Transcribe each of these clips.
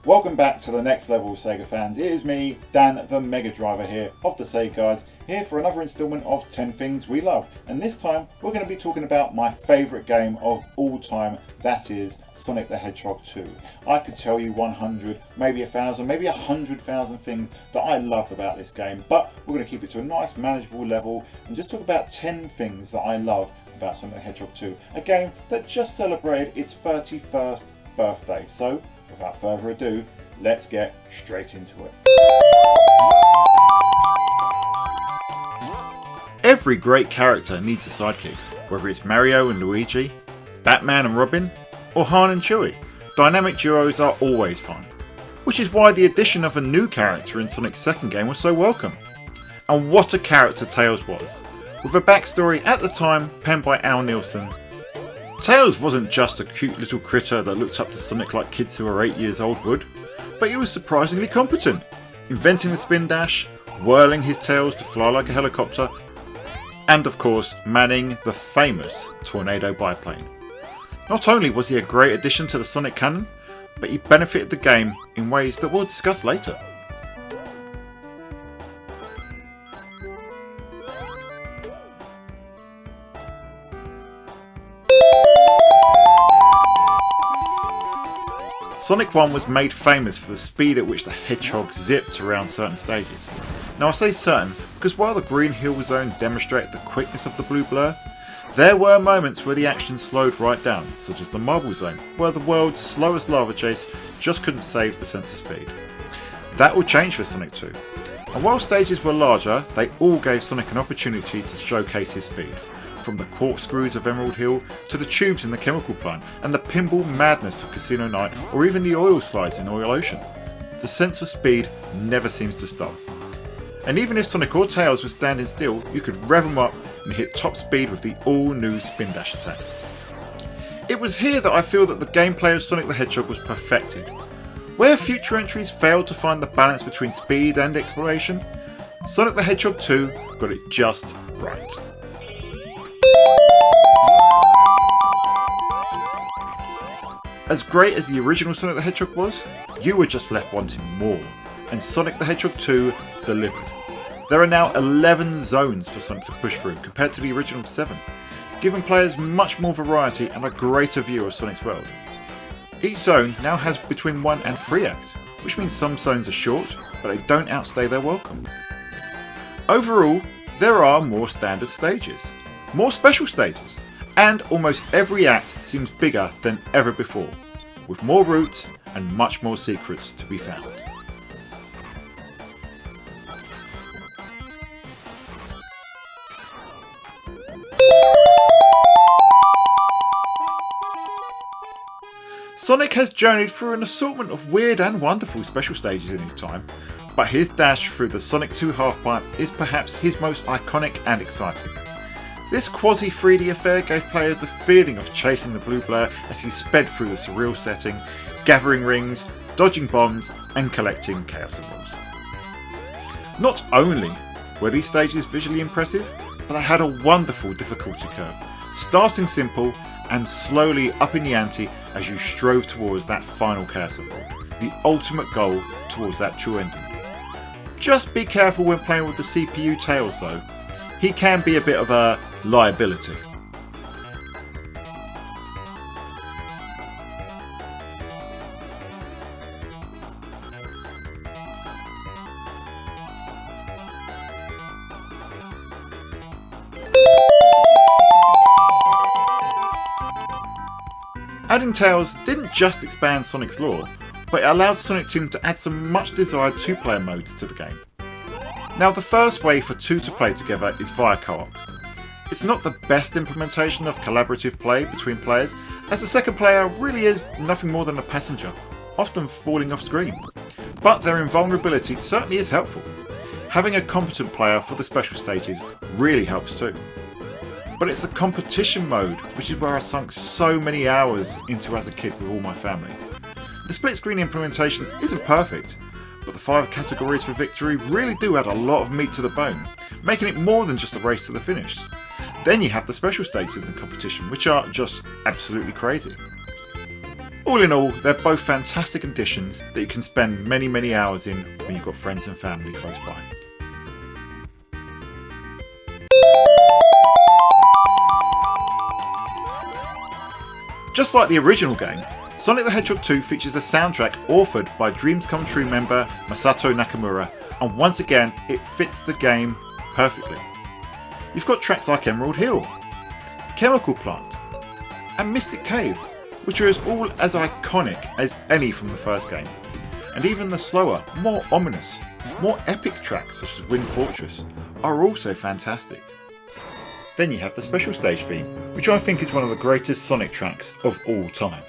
Welcome back to the next level, Sega fans. It is me, Dan the Mega Driver here of the Sega Guys, here for another instalment of 10 Things We Love. And this time we're going to be talking about my favourite game of all time, that is Sonic the Hedgehog 2. I could tell you 100, maybe 1,000, maybe 100,000 things that I love about this game, but we're going to keep it to a nice manageable level and just talk about 10 things that I love about Sonic the Hedgehog 2, a game that just celebrated its 31st birthday. So without further ado, let's get straight into it. Every great character needs a sidekick, whether it's Mario and Luigi, Batman and Robin, or Han and Chewie. Dynamic duos are always fun, which is why the addition of a new character in Sonic's second game was so welcome. And what a character Tails was, with a backstory at the time penned by Al Nilsson. Tails wasn't just a cute little critter that looked up to Sonic like kids who are 8 years old would, but he was surprisingly competent, inventing the spin dash, whirling his tails to fly like a helicopter, and of course manning the famous Tornado biplane. Not only was he a great addition to the Sonic canon, but he benefited the game in ways that we'll discuss later. Sonic 1 was made famous for the speed at which the Hedgehog zipped around certain stages. Now I say certain because while the Green Hill Zone demonstrated the quickness of the blue blur, there were moments where the action slowed right down, such as the Marble Zone, where the world's slowest lava chase just couldn't save the sense of speed. That would change for Sonic 2, and while stages were larger, they all gave Sonic an opportunity to showcase his speed. From the corkscrews of Emerald Hill to the tubes in the chemical plant and the pinball madness of Casino Night, or even the oil slides in Oil Ocean. The sense of speed never seems to stop. And even if Sonic or Tails was standing still, you could rev them up and hit top speed with the all-new spin dash attack. It was here that I feel that the gameplay of Sonic the Hedgehog was perfected. Where future entries failed to find the balance between speed and exploration, Sonic the Hedgehog 2 got it just right. As great as the original Sonic the Hedgehog was, you were just left wanting more, and Sonic the Hedgehog 2 delivered. There are now 11 zones for Sonic to push through compared to the original 7, giving players much more variety and a greater view of Sonic's world. Each zone now has between 1 and 3 acts, which means some zones are short, but they don't outstay their welcome. Overall, there are more standard stages, more special stages, and almost every act seems bigger than ever before, with more routes and much more secrets to be found. Sonic has journeyed through an assortment of weird and wonderful special stages in his time, but his dash through the Sonic 2 Halfpipe is perhaps his most iconic and exciting. This quasi-3D affair gave players the feeling of chasing the blue blur as he sped through the surreal setting, gathering rings, dodging bombs and collecting Chaos Emeralds. Not only were these stages visually impressive, but they had a wonderful difficulty curve, starting simple and slowly upping the ante as you strove towards that final Chaos Emerald, the ultimate goal towards that true ending. Just be careful when playing with the CPU Tails though, he can be a bit of a liability. Adding Tails didn't just expand Sonic's lore, but it allowed Sonic Team to add some much desired two-player modes to the game. Now the first way for two to play together is via co-op. It's not the best implementation of collaborative play between players, as the second player really is nothing more than a passenger, often falling off screen. But their invulnerability certainly is helpful. Having a competent player for the special stages really helps too. But it's the competition mode which is where I sunk so many hours into as a kid with all my family. The split screen implementation isn't perfect, but the 5 categories for victory really do add a lot of meat to the bone, making it more than just a race to the finish. Then you have the special stages in the competition, which are just absolutely crazy. All in all, they're both fantastic additions that you can spend many hours in when you've got friends and family close by. Just like the original game, Sonic the Hedgehog 2 features a soundtrack authored by Dreams Come True member Masato Nakamura, and once again it fits the game perfectly. You've got tracks like Emerald Hill, Chemical Plant and Mystic Cave, which are all as iconic as any from the first game, and even the slower, more ominous, more epic tracks such as Wind Fortress are also fantastic. Then you have the special stage theme, which I think is one of the greatest Sonic tracks of all time.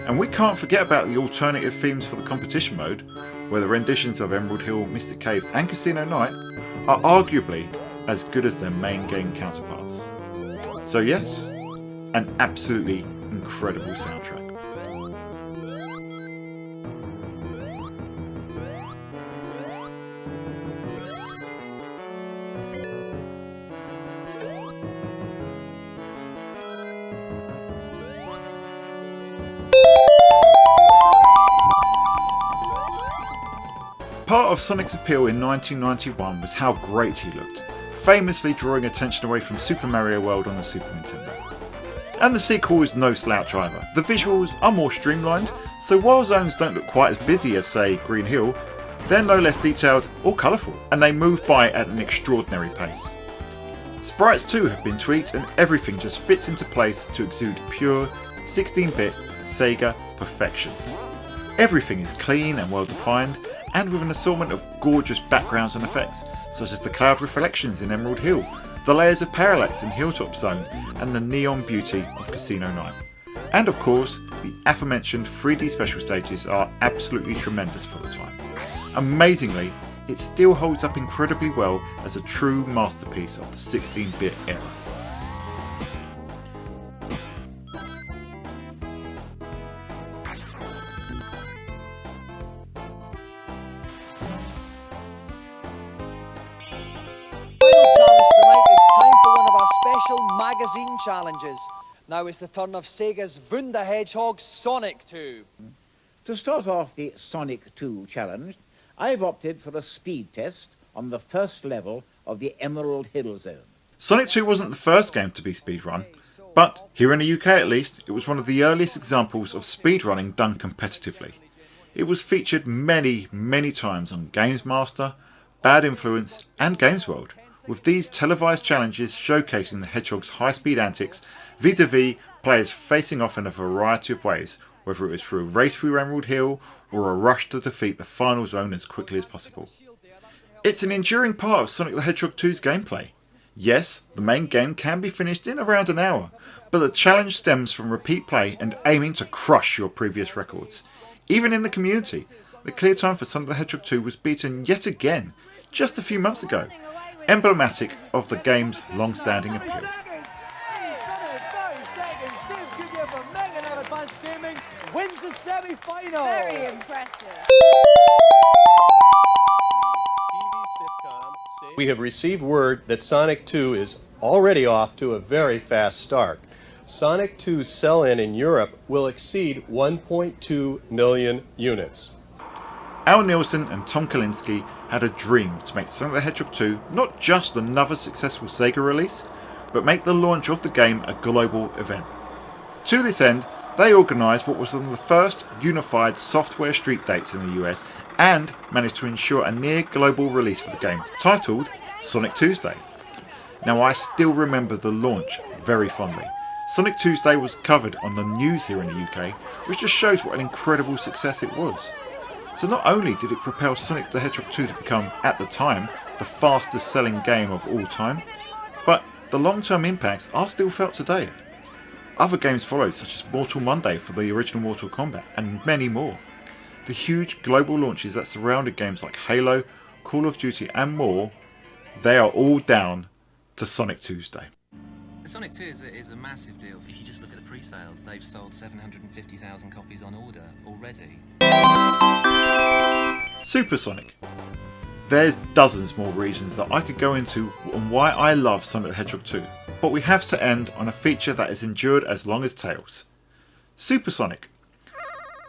And we can't forget about the alternative themes for the competition mode, where the renditions of Emerald Hill, Mystic Cave and Casino Night are arguably as good as their main game counterparts. So yes, an absolutely incredible soundtrack. Part of Sonic's appeal in 1991 was how great he looked, famously drawing attention away from Super Mario World on the Super Nintendo. And the sequel is no slouch either. The visuals are more streamlined, so while zones don't look quite as busy as, say, Green Hill, they're no less detailed or colourful, and they move by at an extraordinary pace. Sprites too have been tweaked, and everything just fits into place to exude pure 16-bit Sega perfection. Everything is clean and well defined, and with an assortment of gorgeous backgrounds and effects, such as the cloud reflections in Emerald Hill, the layers of parallax in Hilltop Zone, and the neon beauty of Casino Night. And of course, the aforementioned 3D special stages are absolutely tremendous for the time. Amazingly, it still holds up incredibly well as a true masterpiece of the 16-bit era. Magazine challenges. Now it's the turn of Sega's Wunder Hedgehog Sonic 2. To start off the Sonic 2 challenge, I've opted for a speed test on the first level of the Emerald Hill Zone. Sonic 2 wasn't the first game to be speedrun, but here in the UK at least, it was one of the earliest examples of speedrunning done competitively. It was featured many times on Games Master, Bad Influence and Games World, with these televised challenges showcasing the Hedgehog's high-speed antics vis-a-vis players facing off in a variety of ways, whether it was through a race through Emerald Hill or a rush to defeat the final zone as quickly as possible. It's an enduring part of Sonic the Hedgehog 2's gameplay. Yes, the main game can be finished in around an hour, but the challenge stems from repeat play and aiming to crush your previous records. Even in the community, the clear time for Sonic the Hedgehog 2 was beaten yet again just a few months ago, emblematic of the game's long-standing appeal. Wins the semi-final. Very impressive. We have received word that Sonic 2 is already off to a very fast start. Sonic 2's sell-in in Europe will exceed 1.2 million units. Al Nielsen and Tom Kalinske had a dream to make Sonic the Hedgehog 2 not just another successful Sega release, but make the launch of the game a global event. To this end, they organised what was one of the first unified software street dates in the US and managed to ensure a near global release for the game, titled Sonic Tuesday. Now I still remember the launch very fondly. Sonic Tuesday was covered on the news here in the UK, which just shows what an incredible success it was. So not only did it propel Sonic the Hedgehog 2 to become, at the time, the fastest selling game of all time, but the long-term impacts are still felt today. Other games followed, such as Mortal Monday for the original Mortal Kombat, and many more. The huge global launches that surrounded games like Halo, Call of Duty and more, they are all down to Sonic Tuesday. Sonic 2 is a massive deal. If you just look at the pre-sales, they've sold 750,000 copies on order already. Supersonic. There's dozens more reasons that I could go into on why I love Sonic the Hedgehog 2, but we have to end on a feature that has endured as long as Tails. Supersonic.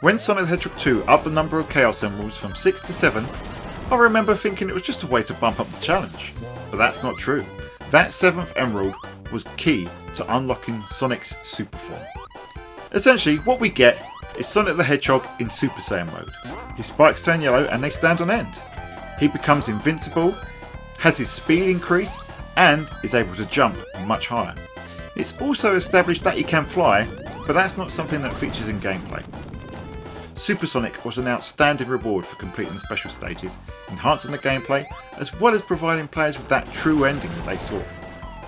When Sonic the Hedgehog 2 upped the number of Chaos Emeralds from 6 to 7, I remember thinking it was just a way to bump up the challenge. But that's not true. That 7th Emerald was key to unlocking Sonic's super form. Essentially, what we get is Sonic the Hedgehog in Super Saiyan mode. His spikes turn yellow and they stand on end. He becomes invincible, has his speed increase, and is able to jump much higher. It's also established that he can fly, but that's not something that features in gameplay. Supersonic was an outstanding reward for completing the special stages, enhancing the gameplay, as well as providing players with that true ending that they sought.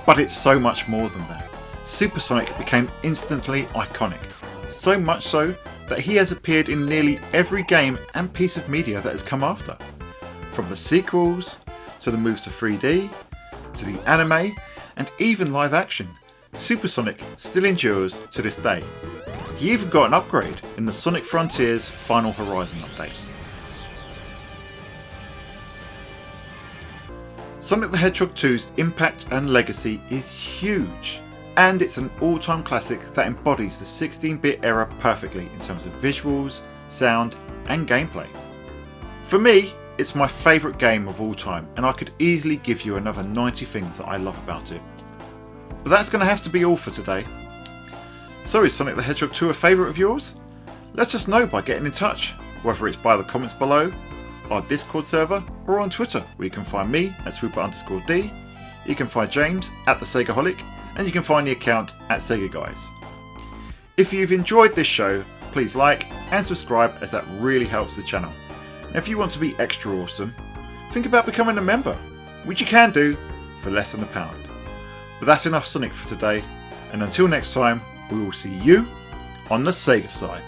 But it's so much more than that. Supersonic became instantly iconic, so much so that he has appeared in nearly every game and piece of media that has come after. From the sequels, to the moves to 3D, to the anime, and even live action, Supersonic still endures to this day. He even got an upgrade in the Sonic Frontiers Final Horizon update. Sonic the Hedgehog 2's impact and legacy is huge, and it's an all-time classic that embodies the 16-bit era perfectly in terms of visuals, sound, and gameplay. For me, it's my favourite game of all time, and I could easily give you another 90 things that I love about it. But that's going to have to be all for today. So is Sonic the Hedgehog 2 a favourite of yours? Let us know by getting in touch, whether it's by the comments below, our Discord server, or on Twitter, where you can find me at Swooper_D, you can find James at the Segaholic, and you can find the account at Sega Guys. If you've enjoyed this show, please like and subscribe, as that really helps the channel. And if you want to be extra awesome, think about becoming a member, which you can do for less than £1. But that's enough Sonic for today, and until next time, we will see you on the Sega side.